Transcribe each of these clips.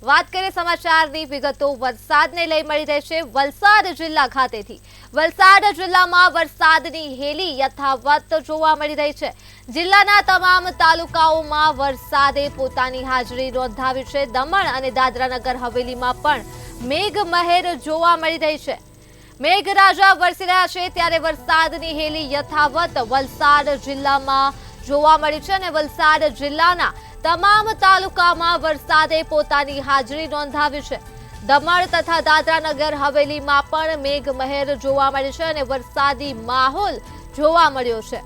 વાત કરીએ સમાચારની વિગતો વરસાદને લઈ મળી રહેશે વલસાડ જિલ્લા ખાતેથી। વલસાડ જિલ્લામાં વરસાદની હેલી યથાવત જોવા મળી રહી છે। જિલ્લાના તમામ તાલુકાઓમાં વરસાદે પોતાની હાજરી નોંધાવી છે। દમણ અને દાદરાનગર હવેલીમાં પણ મેઘમહેર જોવા મળી રહી છે। મેઘરાજા વરસી રહ્યા છે ત્યારે વરસાદની હેલી યથાવત વલસાડ જિલ્લામાં જોવા મળી છે અને વલસાડ જિલ્લાના તમામ તાલુકામાં વરસાદે પોતાની હાજરી નોંધાવી છે। દમણ તથા દાદરાનગર હવેલીમાં પણ મેઘમહેર જોવા મળી છે અને વરસાદી માહોલ જોવા મળ્યો છે।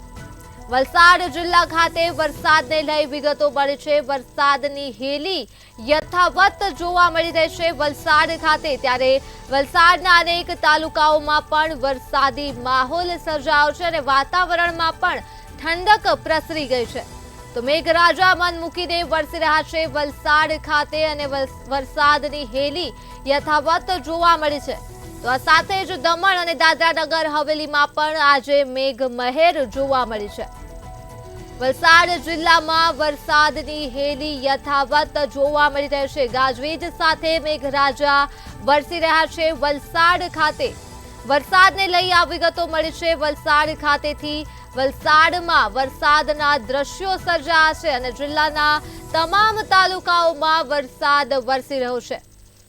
વલસાડ જિલ્લા ખાતે વરસાદને લઈ વિગતો મળી છે। વરસાદની હેલી યથાવત જોવા મળી રહી છે વલસાડ ખાતે, ત્યારે વલસાડના અનેક તાલુકાઓમાં પણ વરસાદી માહોલ સર્જાયો છે અને વાતાવરણમાં પણ ઠંડક પ્રસરી ગઈ છે। તો મેઘરાજા મન મૂકીને વરસી રહ્યા છે વલસાડ ખાતે અને વરસાદની હેલી યથાવત જોવા મળી છે। તો આ સાથે જ દમણ અને દાદરાનગર હવેલીમાં પણ આજે મેઘમહેર જોવા મળી છે। વલસાડ જિલ્લામાં વરસાદની હેલી યથાવત જોવા મળી રહી છે। ગાજવીજ સાથે મેઘરાજા વરસી રહ્યા છે વલસાડ ખાતે। વરસાદને લઈ આ વિગતો મળી છે વલસાડ ખાતેથી। વલસાડમાં વરસાદના દ્રશ્યો સર્જાયા છે અને જિલ્લાના તમામ તાલુકાઓમાં વરસાદ વરસી રહ્યો છે,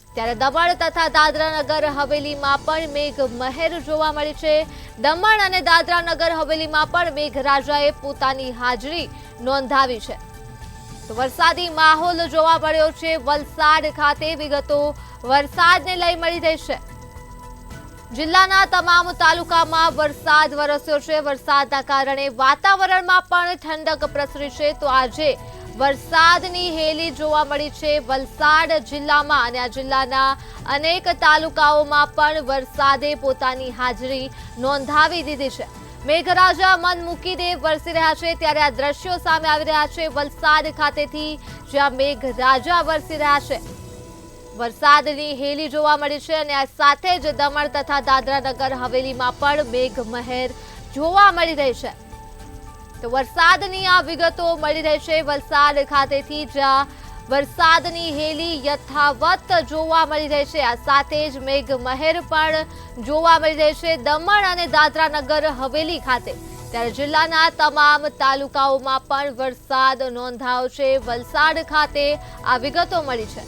ત્યારે દમણ તથા દાદરાનગર હવેલીમાં પણ મેઘમહેર જોવા મળી છે। દમણ અને દાદરાનગર હવેલીમાં પણ મેઘરાજાએ પોતાની હાજરી નોંધાવી છે। તો વરસાદી માહોલ જોવા મળ્યો છે વલસાડ ખાતે। વિગતો વરસાદને લઈ મળી રહી છે। જિલ્લાના તમામ તાલુકામાં વરસાદ વરસ્યો છે। વરસાદના કારણે વાતાવરણમાં પણ ઠંડક પ્રસરી છે। તો આજે વરસાદની હેલી જોવા મળી છે વલસાડ જિલ્લામાં અને આ જિલ્લાના અનેક તાલુકાઓમાં પણ વરસાદે પોતાની હાજરી નોંધાવી દીધી છે। મેઘરાજા મન મૂકીને વરસી રહ્યા છે ત્યારે આ દ્રશ્યો સામે આવી રહ્યા છે વલસાડ ખાતેથી, જ્યાં મેઘરાજા વરસી રહ્યા છે। વરસાદની હેલી જોવા મળી છે અને આ સાથે જ દમણ તથા દાદરાનગર હવેલીમાં પણ મેઘમહેર જોવા મળી રહી છે। તો વરસાદની આ વિગતો મળી રહી છે વલસાડ ખાતેથી, જ્યાં વરસાદની હેલી યથાવત જોવા મળી રહી છે। આ સાથે જ મેઘમહેર પણ જોવા મળી રહી છે દમણ અને દાદરાનગર હવેલી ખાતે, ત્યારે જિલ્લાના તમામ તાલુકાઓમાં પણ વરસાદ નોંધાયો છે। વલસાડ ખાતે આ વિગતો મળી છે।